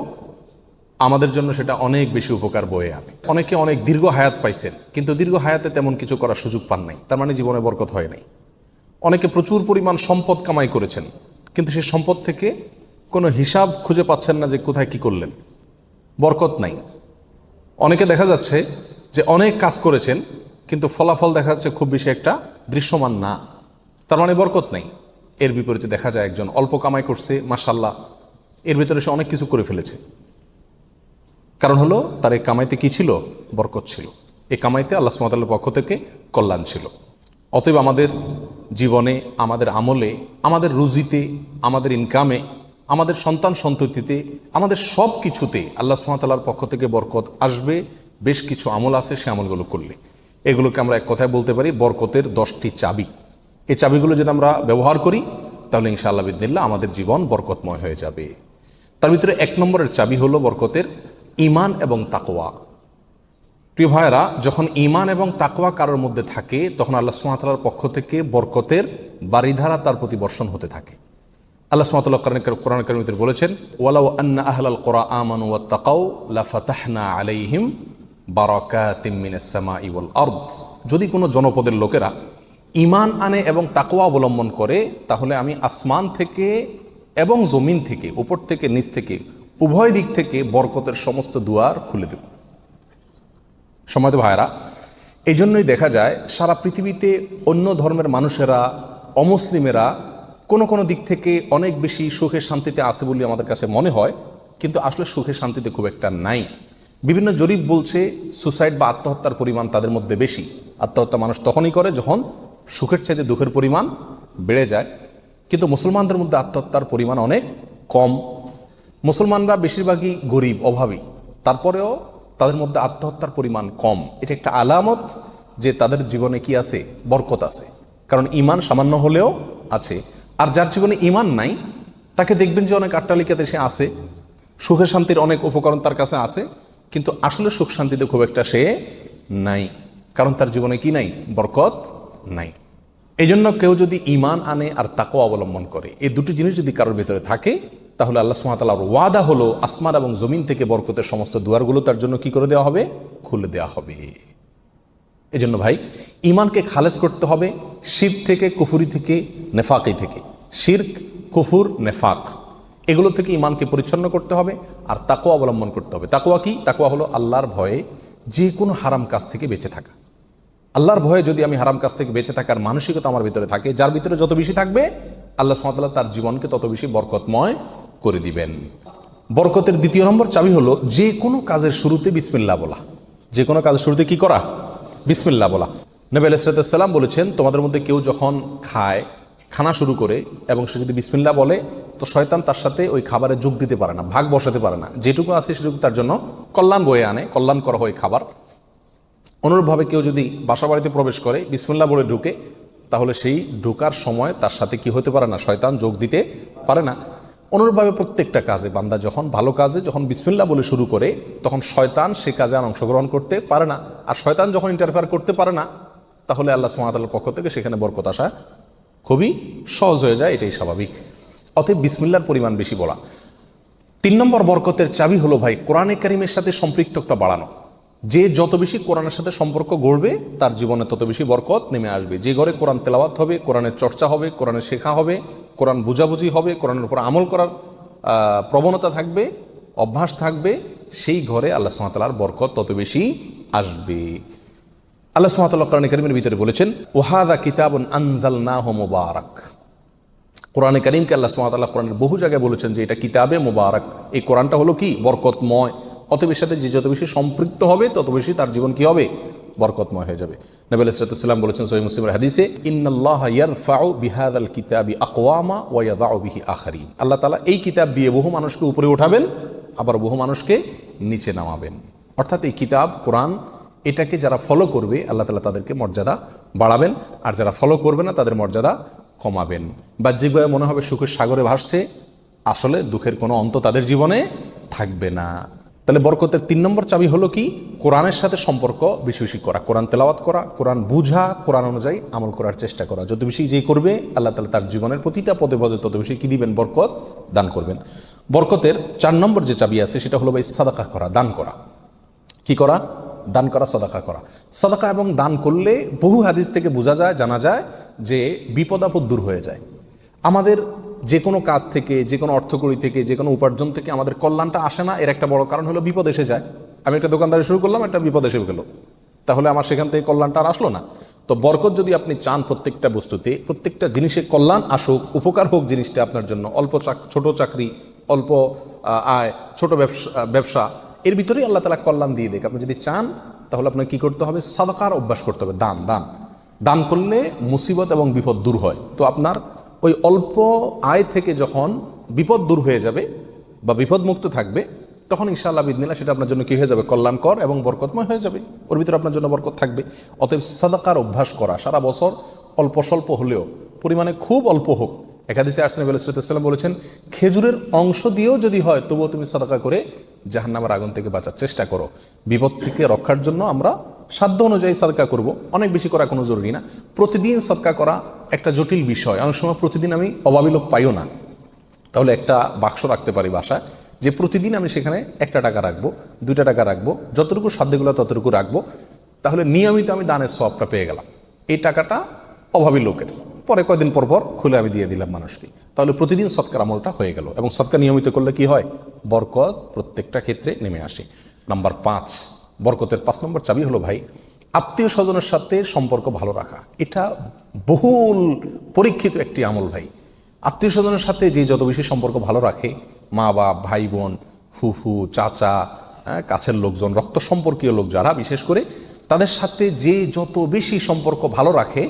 আমাদের জন্য সেটা অনেক বেশি উপকার বয়ে আনে। অনেকে অনেক দীর্ঘ হায়াত পাইছেন, কিন্তু দীর্ঘ হায়াতে তেমন কিছু করার সুযোগ পান নাই, তার মানে জীবনে বরকত হয় নাই। অনেকে প্রচুর পরিমাণ সম্পদ কামাই করেছেন, কিন্তু সেই সম্পদ থেকে কোনো হিসাব খুঁজে পাচ্ছেন না যে কোথায় কি করলেন, বরকত নাই। অনেকে দেখা যাচ্ছে যে অনেক কাজ করেছেন, কিন্তু ফলাফল দেখা যাচ্ছে খুব বেশি একটা দৃশ্যমান না, তার মানে বরকত নাই। এর বিপরীতে দেখা যায় একজন অল্প কামাই করছে, মাশাআল্লাহ, এর ভিতরে সে অনেক কিছু করে ফেলেছে। কারণ হলো তার এই কামাইতে কি ছিল? বরকত ছিল। এই কামাইতে আল্লাহ সুবহানাহু ওয়া তাআলার পক্ষ থেকে কল্যাণ ছিল। অতএব আমাদের জীবনে, আমাদের আমলে, আমাদের রুজিতে, আমাদের ইনকামে, আমাদের সন্তান সন্ততিতে, আমাদের সব কিছুতে আল্লাহ সুবহানাহু ওয়া তাআলার পক্ষ থেকে বরকত আসবে। বেশ কিছু আমল আছে, সে আমলগুলো করলে এগুলোকে আমরা এক কথায় বলতে পারি বরকতের 10টি চাবি। এই চাবিগুলো যদি আমরা ব্যবহার করি তাহলে ইনশাআল্লাহ বিদিনিল্লাহ আমাদের জীবন বরকতময় হয়ে যাবে। তার ভিতরে 1 নম্বরের চাবি হলো বরকতের ঈমান এবং তাকওয়া। প্রিয় ভাইয়েরা, যখন ঈমান এবং তাকওয়া কারোর মধ্যে থাকে তখন আল্লাহ সুবহানাহু ওয়া তাআলার পক্ষ থেকে বরকতের বারিধারা তার প্রতি বর্ষণ হতে থাকে। আল্লাহ সুবহানাহু ওয়া তাআলা কোরআন কারীমের ভিতরে বলেছেন, ওয়ালাউ আন্না আহলাল কুরা আমানু ওয়াত্তাকাউ লাফাতাহনা আলাইহিম বারাকাতিম মিনাস সামাই ওয়াল আরদ। যদি কোনো জনপদের লোকেরা ঈমান আনে এবং তাকওয়া অবলম্বন করে তাহলে আমি আসমান থেকে এবং জমিন থেকে, উপর থেকে নিচ থেকে, উভয় দিক থেকে বরকতের সমস্ত দুয়ার খুলে দেব। সম্মানিত ভাইরা, এই জন্যই দেখা যায় সারা পৃথিবীতে অন্য ধর্মের মানুষেরা, অমুসলিমেরা কোনো কোনো দিক থেকে অনেক বেশি সুখে শান্তিতে আছে বলে আমাদের কাছে মনে হয়, কিন্তু আসলে সুখে শান্তিতে খুব একটা নাই। বিভিন্ন জরিপ বলছে সুসাইড বা আত্মহত্যার পরিমাণ তাদের মধ্যে বেশি। আত্মহত্যা মানুষ তখনই করে যখন সুখের চাইতে দুঃখের পরিমাণ বেড়ে যায়। কিন্তু মুসলমানদের মধ্যে আত্মহত্যার পরিমাণ অনেক কম। মুসলমানরা বেশিরভাগই গরিব, অভাবী, তারপরেও তাদের মধ্যে আত্মহত্যার পরিমাণ কম। এটা একটা আলামত যে তাদের জীবনে কি আছে? বরকত আছে। কারণ ঈমান সামান্য হলেও আছে। আর যার জীবনে ঈমান নাই তাকে দেখবেন যে অনেক আট্টালিকাতে সে আছে, সুখের শান্তির অনেক উপকরণ তার কাছে আছে, কিন্তু আসলে সুখ শান্তিতে খুব একটা সে নাই, কারণ তার জীবনে কি নাই? বরকত নাই। এই জন্য কেউ যদি ঈমান আনে আর তাকওয়া অবলম্বন করে, এই দুটি জিনিস যদি কারোর ভিতরে থাকে, তাহলে আল্লাহ সুবহানাহু ওয়া তাআলার ওয়াদা হলো আসমান এবং জমিন থেকে বরকতের সমস্ত দুয়ারগুলো তার জন্য কি করে দেওয়া হবে? খুলে দেওয়া হবে। এই জন্য ভাই, ঈমানকে খালেস করতে হবে শিরক থেকে, কুফরি থেকে, নেফাকি থেকে। শিরক, কুফর, নেফাক, এগুলো থেকে ঈমানকে পরিচ্ছন্ন করতে হবে আর তাকওয়া অবলম্বন করতে হবে। তাকওয়া কি? তাকওয়া হলো আল্লাহর ভয়ে যে কোনো হারাম কাজ থেকে বেঁচে থাকা। আল্লাহর ভয়ে যদি আমি হারাম কাজ থেকে বেঁচে থাকার মানসিকতা আমার ভিতরে থাকে, যার ভিতরে যত বেশি থাকবে আল্লাহ সুবহানাহু ওয়া তাআলা তার জীবনকে তত বেশি বরকতময় করে দিবেন। বরকতের 2 নম্বর চাবি হলো যে কোনো কাজের শুরুতে বিসমিল্লাহ বলা। যে কোনো কাজের শুরুতে কি করা? বিসমিল্লাহ বলা। নবী আলাইহিস সালাম বলেছেন, তোমাদের মধ্যে কেউ যখন খানা শুরু করে এবং সে যদি বিসমিল্লাহ বলে তো শয়তান তার সাথে ওই খাবারে যোগ দিতে পারে না, ভাগ বসাতে পারে না। যেটুকু আছে সেটুকু তার জন্য কল্যাণ বয়ে আনে, কল্যাণ করা হয় খাবার। অনুরূপভাবে কেউ যদি বাসা বাড়িতে প্রবেশ করে বিসমিল্লাহ বলে ঢুকে, তাহলে সেই ঢোকার সময় তার সাথে কি হতে পারে না? শয়তান যোগ দিতে পারে না। অনুরূপভাবে প্রত্যেকটা কাজে বান্দা যখন ভালো কাজে যখন বিসমিল্লাহ বলে শুরু করে তখন শয়তান সে কাজে আর অংশগ্রহণ করতে পারে না। আর শয়তান যখন ইন্টারফেয়ার করতে পারে না, তাহলে আল্লাহ সুবহানাহু ওয়া তাআলার পক্ষ থেকে সেখানে বরকত আসা খুবই সহজ হয়ে যায়, এটাই স্বাভাবিক। অতএব বিসমিল্লাহর পরিমাণ বেশি বলা। 3 নম্বর বরকতের চাবি হলো ভাই কোরআনে কারিমের সাথে সম্পৃক্ততা বাড়ানো। যে যত বেশি কোরআনের সাথে সম্পর্ক গড়বে তার জীবনে তত বেশি বরকত নেমে আসবে। যে ঘরে কোরআন তেলাওয়াত হবে, কোরআনের চর্চা হবে, কোরআনের শেখা হবে, কোরআন বুঝাবুঝি হবে, কোরআনের উপর আমল করার প্রবণতা থাকবে, অভ্যাস থাকবে, সেই ঘরে আল্লাহ সুবহানাহু ওয়া তাআলার বরকত তত বেশি আসবে। আল্লাহ সুবহানাহু ওয়া তাআলা কোরআনে কারিমের ভিতরে বলেছেন, ওয়াহাদা কিতাবুন আনজালনাহু মুবারাক। কোরআনে কারিমকে আল্লাহ সুবহানাহু ওয়া তাআলা কোরআনের বহু জায়গায় বলেছেন যে এটা কিতাবে মুবারাক। এই কোরআনটা হলো কি? বরকতময়। অতএব এর সাথে যে যত বেশি সম্পৃক্ত হবে তত বেশি তার জীবন কি হবে? বরকতময় হয়ে যাবে। নবী আলাইহিস সালাম বলেছেন সহিহ মুসলিমের হাদিসে, ইন্নাল্লাহা ইয়ারফাউ বিহাযাল কিতাবি আকওয়ামা ওয়া ইয়াদাউ বিহি আখারিন। আল্লাহ তাআলা এই কিতাব দিয়ে বহু মানুষকে উপরে উঠাবেন, আবার বহু মানুষকে নিচে নামাবেন। অর্থাৎ এই কিতাব কোরআন, এটাকে যারা ফলো করবে আল্লাহ তাআলা তাদেরকে মর্যাদা বাড়াবেন, আর যারা ফলো করবে না তাদের মর্যাদা কমাবেন। বাহ্যিকভাবে মনে হবে সুখের সাগরে ভাসছে, আসলে দুঃখের কোনো অন্ত তাদের জীবনে থাকবে না। তাহলে বরকতের 3 নম্বর চাবি হলো কি? কোরআনের সাথে সম্পর্ক বেশি বেশি করা, কোরআন তেলাওয়াত করা, কোরআন বুঝা, কোরআন অনুযায়ী আমল করার চেষ্টা করা। যত বেশি যেই করবে আল্লাহ তাআলা তার জীবনের প্রতিটা পদে পদে তত বেশি কি দিবেন? বরকত দান করবেন। বরকতের 4 নম্বর যে চাবি আছে সেটা হলো ভাই সাদাকা করা, দান করা। কি করা? দান করা, সাদাকা করা। সাদাকা এবং দান করলে বহু হাদিস থেকে বোঝা যায়, জানা যায় যে বিপদ আপদ দূর হয়ে যায়। আমাদের যে কোনো কাজ থেকে, যে কোনো অর্থকড়ি থেকে, যে কোনো উপার্জন থেকে আমাদের কল্যাণটা আসে না, এর একটা বড় কারণ হলো বিপদ এসে যায়। আমি একটা দোকানদারি শুরু করলাম, একটা বিপদ এসে গেল, তাহলে আমার সেখান থেকে কল্যাণটা আর আসলো না। তো বরকত যদি আপনি চান প্রত্যেকটা বস্তুতে, প্রত্যেকটা জিনিসে কল্যাণ আসুক, উপকার হোক জিনিসটা আপনার জন্য, অল্প ছোট চাকরি, অল্প আয়, ছোট ব্যবসা, এর ভিতরেই আল্লাহ তাআলা কল্যাণ দিয়ে দেখ। আপনি যদি চান তাহলে আপনাকে কি করতে হবে? সাদাকার অভ্যাস করতে হবে। দান করলে মুসিবত এবং বিপদ দূর হয়। তো আপনার ওই অল্প আয় থেকে যখন বিপদ দূর হয়ে যাবে বা বিপদ মুক্ত থাকবে, তখন ইনশাআল্লাহ বিদিনিল্লাহ সেটা আপনার জন্য কি হয়ে যাবে? কল্যাণকর এবং বরকতময় হয়ে যাবে। ওর ভিতরে আপনার জন্য বরকত থাকবে। অতএব সাদাকার অভ্যাস করা, সারা বছর অল্প স্বল্প হলেও, পরিমাণে খুব অল্প হোক। এক হাদিসে আসছে নবী আলাইহিস সালাম বলেছেন, খেজুরের অংশ দিয়েও যদি হয় তবুও তুমি সাদাকা করে জাহান্নামের আগুন থেকে বাঁচার চেষ্টা করো। বিপদ থেকে রক্ষার জন্য আমরা সাধ্য অনুযায়ী সাদকা করব, অনেক বেশি করা কোনো জরুরি না। প্রতিদিন সাদকা করা একটা জটিল বিষয়। অনেক সময় প্রতিদিন আমি অভাবী লোক পাইও না, তাহলে একটা বাক্স রাখতে পারি বাসায়, যে প্রতিদিন আমি সেখানে 1 টাকা রাখবো, 2 টাকা রাখবো, যতটুকু সাধ্যগুলো ততটুকু রাখবো। তাহলে নিয়মিত আমি দানের সওয়াবটা পেয়ে গেলাম। এই টাকাটা অভাবী লোকের, পরে কয়দিন পর পর খুলে আমি দিয়ে দিলাম মানুষকে। তাহলে প্রতিদিন সৎকার আমলটা হয়ে গেল। এবং সৎকার নিয়মিত করলে কি হয়? বরকত প্রত্যেকটা ক্ষেত্রে নেমে আসে। নাম্বার 5, বরকতের 5 নম্বর চাবি হলো ভাই আত্মীয় স্বজনের সাথে সম্পর্ক ভালো রাখা। এটা বহুল পরীক্ষিত একটি আমল ভাই। আত্মীয় স্বজনের সাথে যে যত বেশি সম্পর্ক ভালো রাখে, মা বাপ, ভাই বোন, ফুফু, চাচা, কাছের লোকজন, রক্ত সম্পর্কীয় লোক যারা, বিশেষ করে তাদের সাথে যে যত বেশি সম্পর্ক ভালো রাখে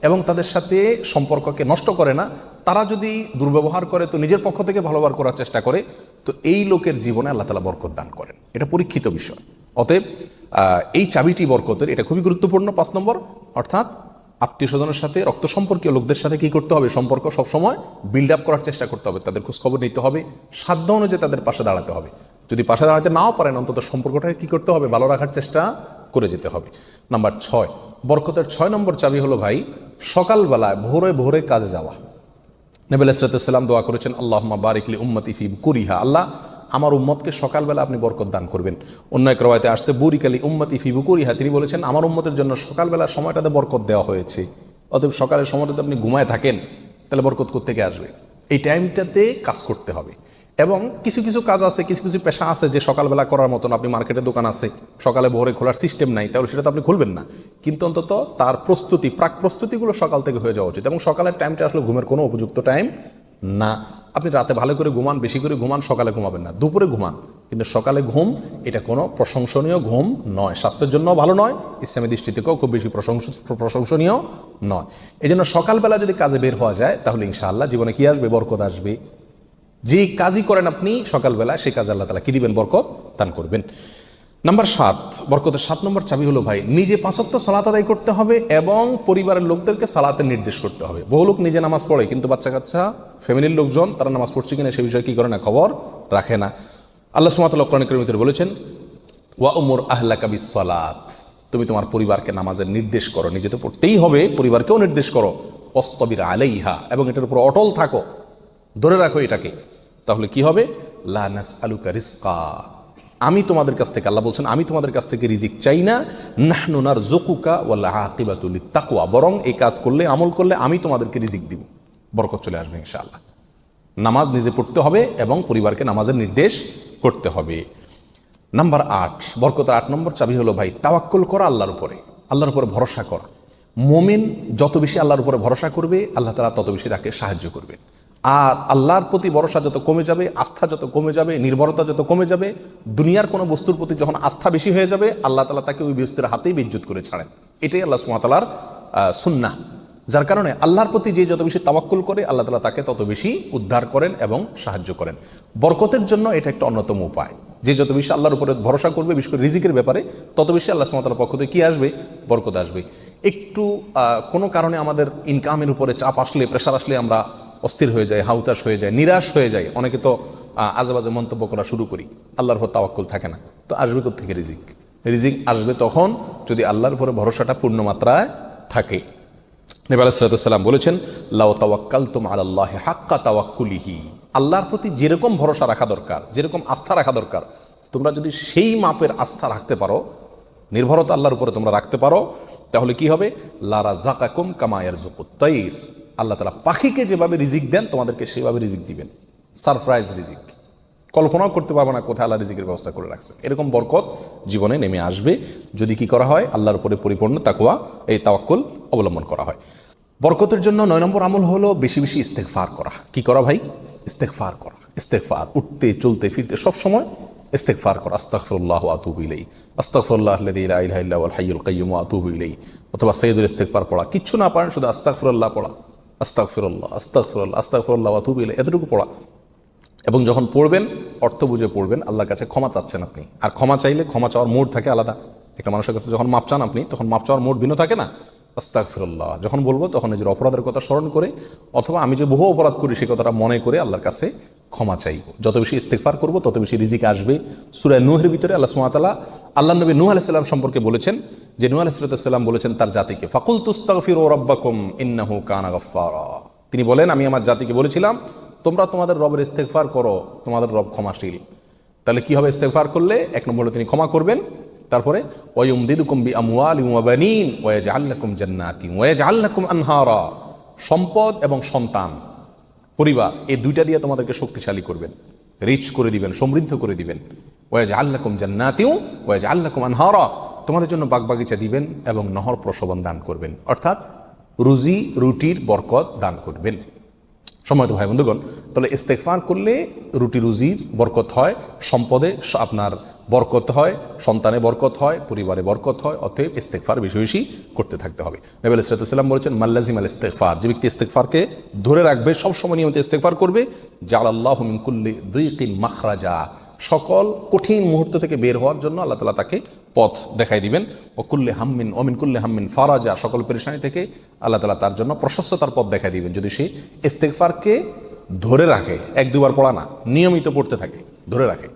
এবং তাদের সাথে সম্পর্ককে নষ্ট করে না, তারা যদি দুর্ব্যবহার করে তো নিজের পক্ষ থেকে ভালো ব্যবহার করার চেষ্টা করে, তো এই লোকের জীবনে আল্লাহ তাআলা বরকত দান করেন। এটা পরীক্ষিত বিষয়। অতএব এই চাবিটি বরকতের, এটা খুবই গুরুত্বপূর্ণ। 5 নম্বর, অর্থাৎ আত্মীয় স্বজনের সাথে, রক্ত সম্পর্কীয় লোকদের সাথে কি করতে হবে? সম্পর্ক সবসময় বিল্ড আপ করার চেষ্টা করতে হবে, তাদের খোঁজখবর নিতে হবে, সাধ্য অনুযায়ী তাদের পাশে দাঁড়াতে হবে। যদি পাশে দাঁড়াতে নাও পারেন, অন্তত সম্পর্কটাকে কি করতে হবে? ভালো রাখার চেষ্টা করে যেতে হবে। নাম্বার 6, বরকতের 6 নম্বর চাবি হলো ভাই সকালবেলায় ভোরে ভোরে কাজে যাওয়া। নবী আলাইহিস সালাম দোয়া করেছেন, আল্লাহুম্মা বারিক লি উম্মতি ফি বুকুরিহা, আল্লাহ আমার উম্মতকে সকালবেলা আপনি বরকত দান করবেন। অন্য এক রওয়ায়াতে আসছে বুরিকা লি উম্মতি ফি বুকুরিহা, তিনি বলেছেন আমার উম্মতের জন্য সকালবেলার সময়টাতে বরকত দেওয়া হয়েছে। অতএব সকালের সময়টাতে আপনি ঘুমায় থাকেন, তাহলে বরকত কোত্থেকে আসবে? এই টাইমটাতে কাজ করতে হবে। এবং কিছু কিছু কাজ আছে, কিছু কিছু পেশা আছে যে সকালবেলা করার মতন, আপনি মার্কেটে দোকান আছে, সকালে ভোরে খোলার সিস্টেম নাই, তাহলে সেটা তো আপনি খুলবেন না। কিন্তু অন্তত তার প্রস্তুতি, প্রাক প্রস্তুতিগুলো সকাল থেকে হয়ে যাওয়া উচিত। এবং সকালের টাইমটা আসলে ঘুমের কোনো উপযুক্ত টাইম না। আপনি রাতে ভালো করে ঘুমান, বেশি করে ঘুমান, সকালে ঘুমাবেন না, দুপুরে ঘুমান, কিন্তু সকালে ঘুম এটা কোনো প্রশংসনীয় ঘুম নয়, স্বাস্থ্যের জন্য ভালো নয়, ইসলামী দৃষ্টি থেকেও খুব বেশি প্রশংসনীয় নয়। এই জন্য সকালবেলা যদি কাজে বের হওয়া যায় তাহলে ইনশাআল্লাহ জীবনে কি আসবে? বরকত আসবে। যে কাজই করেন আপনি সকালবেলা, সেই কাজে আল্লাহ তাআলা কি দিবেন? বরকত দান করবেন। নাম্বার 7, বরকতের 7 নম্বর চাবি হলো ভাই নিজে 5 ওয়াক্ত সালাত আদায় করতে হবে এবং পরিবারের লোকদেরকে সালাতের নির্দেশ করতে হবে। বহু লোক নিজে নামাজ পড়ে, কিন্তু বাচ্চা কাচ্চা, ফ্যামিলির লোকজন তারা নামাজ পড়ছে কিনা সে বিষয়ে কি করে না? খবর রাখে না। আল্লাহ সুবহানাহু ওয়া তাআলা কোরআন কারীমের ভিতরে বলেছেন, ওয়া উমুর আহলাকা বিস-সালাত, তুমি তোমার পরিবারকে নামাজের নির্দেশ করো। নিজে তো পড়তেই হবে, পরিবারকেও নির্দেশ করো। ওয়াসতাবির আলাইহা, এবং এটার উপর অটল থাকো, ধরে রাখো এটাকে। তাহলে কি হবে? লা নাসআলুকা রিজকা, আমি তোমাদের কাছ থেকে, আল্লাহ বলছেন আমি তোমাদের কাছ থেকে রিজিক চাই না। নাহনু নারযুকুকা ওয়াল আকিবাতু লিত-তাকওয়া, বরং এই কাজ করলে, আমল করলে আমি তোমাদেরকে রিজিক দিব, বরকত চলে আসবে ইনশাআল্লাহ। নামাজ নিজে পড়তে হবে এবং পরিবারকে নামাজের নির্দেশ করতে হবে। নাম্বার 8, বরকতের 8 নম্বর চাবি হলো ভাই তাওয়াক্কুল করা আল্লাহর উপরে, আল্লাহর উপরে ভরসা করা। মুমিন যত বেশি আল্লাহর উপরে ভরসা করবে, আল্লাহ তাআলা তত বেশি তাকে সাহায্য করবে। আর আল্লাহর প্রতি ভরসা যত কমে যাবে, আস্থা যত কমে যাবে, নির্ভরতা যত কমে যাবে, দুনিয়ার কোনো বস্তুর প্রতি যখন আস্থা বেশি হয়ে যাবে, আল্লাহ তাআলা তাকে ওই বস্তুর হাতেই বিদ্যুৎ করে ছাড়েন। এটাই আল্লাহ সুবহানাহু ওয়া তাআলার সুন্নাহ। যার কারণে আল্লাহর প্রতি যে যত বেশি তাওয়াক্কুল করে, আল্লাহ তাআলা তাকে তত বেশি উদ্ধার করেন এবং সাহায্য করেন। বরকতের জন্য এটা একটা অন্যতম উপায়। যে যত বেশি আল্লাহর উপরে ভরসা করবে, বিশেষ করে রিজিকের ব্যাপারে, তত বেশি আল্লাহ সুবহানাহু ওয়া তাআলার পক্ষ থেকে কি আসবে? বরকত আসবে। একটু কোনো কারণে আমাদের ইনকামের উপরে চাপ আসলে, প্রেশার আসলে আমরা অস্থির হয়ে যায়, হাউতাশ হয়ে যায়, নিরাশ হয়ে যায়। অনেকে তো আজেবাজে মন্তব্য করা শুরু করি, আল্লাহর উপর তাওয়াক্কুল থাকে না। তো আসবে কোত্থেকে রিজিক? রিজিক আসবে তখন যদি আল্লাহর উপরে ভরসাটা পূর্ণ মাত্রায় থাকে। নবী আলাইহিস সালাতু ওয়াস সালাম বলেছেন, লাউ তাওয়াক্কালতুম আলাল্লাহি হাক্কা তাওয়াক্কুলিহি, আল্লাহর প্রতি যেরকম ভরসা রাখা দরকার, যেরকম আস্থা রাখা দরকার, তোমরা যদি সেই মাপের আস্থা রাখতে পারো, নির্ভরতা আল্লাহর উপরে তোমরা রাখতে পারো, তাহলে কি হবে? লা রাযাকাকুম কামা ইয়ারযুকুত তাইর, আল্লাহ তাআলা পাখিকে যেভাবে রিজিক দেন তোমাদেরকে সেভাবে রিজিক দিবেন। সারপ্রাইজ রিজিক, কল্পনাও করতে পারবে না কোথায় আল্লাহ রিজিকের ব্যবস্থা করে রাখছে। এরকম বরকত জীবনে নেমে আসবে যদি কি করা হয়? আল্লাহর উপরে পরিপূর্ণ তাকওয়া, এই তাওয়াক্কুল অবলম্বন করা হয়। বরকতের জন্য 9 নম্বর আমল হলো বেশি বেশি ইস্তেগফার করা। কি করা ভাই? ইস্তেগফার করা। ইস্তেগফার, উঠতে চলতে ফিরতে সব সময় ইস্তেগফার করা। আস্তাগফিরুল্লাহ ওয়া আতুবু ইলাইহি, আস্তাগফিরুল্লাহাল্লাযী লা ইলাহা ইল্লা হুয়াল হাইয়ুল কাইয়্যুম ওয়া আতুবু ইলাইহি, অথবা সাইয়্যিদুল ইস্তেগফার পড়া। কিচ্ছু না পারেন শুধু আস্তাগফিরুল্লাহ পড়া, আস্তাগফিরুল্লাহ আস্তাগফিরুল্লাহ আস্তাগফিরুল্লাহ ওয়া আতুবু ইলাইহি, এতটুকু পড়া। এবং যখন পড়বেন অর্থ বুঝে পড়বেন। আল্লাহর কাছে ক্ষমা চাচ্ছেন আপনি, আর ক্ষমা চাইলে ক্ষমা চাওয়ার মোড থাকে আলাদা। একটা মানুষের কাছে যখন মাপ চান আপনি, তখন মাপ চাওয়ার মোড ভিন্ন থাকে না? আস্তাগফিরুল্লাহ যখন বলবো তখন নিজের অপরাধের কথা স্মরণ করে, অথবা আমি যে বহু অপরাধ করি সে কথাটা মনে করে আল্লাহর কাছে ক্ষমা চাইব। যত বেশি ইস্তেগফার করব তত বেশি রিজিক আসবে। সূরা নূহের ভিতরে আল্লাহ সুবহানাহু ওয়া তাআলা আল্লাহর নবী নূহ আলাইহিস সালাম সম্পর্কে বলেছেন যে নূহ আলাইহিস সালাম বলেছেন তার জাতিকে, ফাকুলতুস্তাগফিরু রাব্বাকুম ইন্নাহু কানা গাফফারা। তিনি বলেন, আমি আমার জাতিকে বলেছিলাম তোমরা তোমাদের রবের ইস্তেগফার করো, তোমাদের রব ক্ষমাশীল। তাহলে কি হবে ইস্তেগফার করলে? 1 নম্বরে তিনি ক্ষমা করবেন, তারপরে ওয়ায়ুমদিদুকুম বিআমওয়ালিন ওয়া বানিন ওয়া ইয়াজআল লাকুম জান্নাতিন ওয়া ইয়াজআল লাকুম আনহারা। সম্পদ এবং সন্তান, পরিবার, এই দুইটা দিয়ে তোমাদেরকে শক্তিশালী করবেন, রিচ করে দিবেন, সমৃদ্ধ করে দিবেন। ওয়া ইয়াজআল লাকুম জান্নাতিন ওয়া ইয়াজআল লাকুম আনহারা, তোমাদের জন্য বাগবাগিচা দিবেন এবং নহর প্রশোভন দান করবেন, অর্থাৎ রুজি রুটির বরকত দান করবেন। সম্মানিত ভাই বন্ধুগণ, তাহলে ইস্তেগফার করলে রুটি রুজির বরকত হয়, সম্পদে আপনার বরকত হয়, সন্তানে বরকত হয়, পরিবারে বরকত হয়। অতএব ইস্তেগফার বেশি বেশি করতে থাকতে হবে। নবী আলাইহিস সালাতু ওয়াস সালাম বলেছেন, মাল্লাজিমাল ইস্তেগফার, যে ব্যক্তি ইস্তেগফারকে ধরে রাখবে, সবসময় নিয়মিত ইস্তেগফার করবে, জাআলাল্লাহু মিন কুল্লি যিকিন মাখরাজা, সকল কঠিন মুহূর্ত থেকে বের হওয়ার জন্য আল্লাহ তাআলা তাকে পথ দেখাই দিবেন। ও কুল্লি হাম্মিন ও মিন কুল্লি হাম্মিন ফারাজা, সকল পেরেশানি থেকে আল্লাহ তাআলা তার জন্য প্রশস্ততার পথ দেখাই দিবেন, যদি সে ইস্তেগফারকে ধরে রাখে। 1-2 বার পড়া না, নিয়মিত পড়তে থাকে, ধরে রাখে।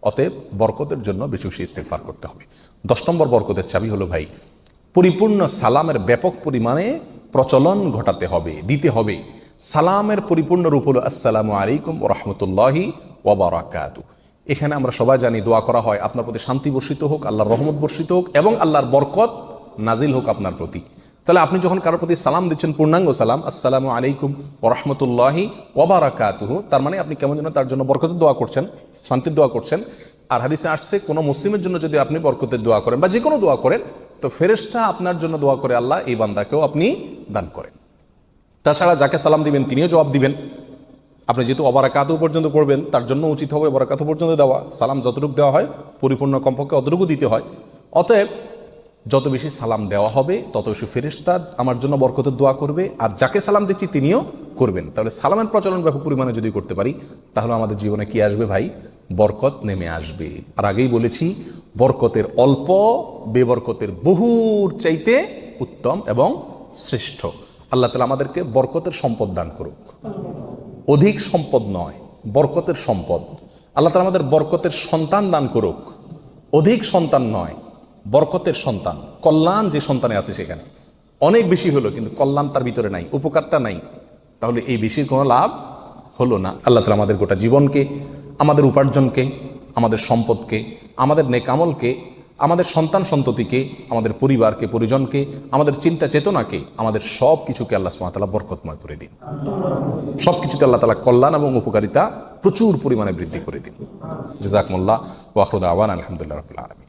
অতএব বরকতের জন্য বেশি বেশি ইস্তেগফার করতে হবে। 10 নম্বর বরকতের চাবি হলো ভাই, পরিপূর্ণ সালামের ব্যাপক পরিমাণে প্রচলন ঘটাতে হবে, দিতে হবে। সালামের পরিপূর্ণ রূপ হলো আসসালামু আলাইকুম ওয়া রাহমাতুল্লাহি ওয়া বারাকাতুহু। এখানে আমরা সবাই জানি দোয়া করা হয়, আপনার প্রতি শান্তি বর্ষিত হোক, আল্লাহর রহমত বর্ষিত হোক এবং আল্লাহর বরকত নাজিল হোক আপনার প্রতি। তাহলে আপনি যখন কারোর প্রতি সালাম দিচ্ছেন, পূর্ণাঙ্গ সালাম, আসসালামু আলাইকুম ওয়া রাহমাতুল্লাহি ওয়া বারাকাতুহু, তার মানে আপনি কেমন যেন তার জন্য বরকতের দোয়া করছেন, শান্তির দোয়া করছেন। আর হাদিসে আসছে, কোনো মুসলিমের জন্য যদি আপনি বরকতের দোয়া করেন বা যে কোনো দোয়া করেন, তো ফেরেশতা আপনার জন্য দোয়া করে আল্লাহ এই বান্দাকেও আপনি দান করেন। তাছাড়া যাকে সালাম দিবেন তিনিও জবাব দিবেন। আপনি যেহেতু অবারাকাতু পর্যন্ত পড়বেন, তার জন্য উচিত হবে বরাকাতু পর্যন্ত দেওয়া। সালাম যতটুকু দেওয়া হয় পরিপূর্ণ কমপক্ষে অতটুকু দিতে হয়। অতএব যত বেশি সালাম দেওয়া হবে তত বেশি ফেরেশতা আমার জন্য বরকতের দোয়া করবে, আর যাকে সালাম দিচ্ছি তিনিও করবেন। তাহলে সালামের প্রচলন ব্যাপক পরিমাণে যদি করতে পারি, তাহলে আমাদের জীবনে কি আসবে ভাই? বরকত নেমে আসবে। আর আগেই বলেছি, বরকতের অল্প বেবরকতের বহুর চাইতে উত্তম এবং শ্রেষ্ঠ। আল্লাহ তাআলা আমাদেরকে বরকতের সম্পদ দান করুক। অধিক সম্পদ নয়, বরকতের সম্পদ। আল্লাহ তাআলা আমাদের বরকতের সন্তান দান করুক। অধিক সন্তান নয়, বরকতের সন্তান। কল্যাণ যে সন্তানে আছে সেখানে অনেক বেশি হলো, কিন্তু কল্যাণ তার ভিতরে নাই, উপকারটা নাই, তাহলে এই বেশির কোনো লাভ হলো না। আল্লাহ তাআলা আমাদের গোটা জীবনকে, আমাদের উপার্জনকে, আমাদের সম্পদকে, আমাদের নেক আমলকে, আমাদের সন্তান সন্ততিকে, আমাদের পরিবারকে, পরিজনকে, আমাদের চিন্তা চেতনাকে, আমাদের সব কিছুকে আল্লাহ সুবহানাহু ওয়া তাআলা বরকতময় করে দিন। সব কিছুতে আল্লাহ তাআলা কল্যাণ এবং উপকারিতা প্রচুর পরিমাণে বৃদ্ধি করে দিন। জাযাকুমুল্লাহ ওয়া আখিরু দাওয়ানা আলহামদুলিল্লাহি রাব্বিল আলামিন।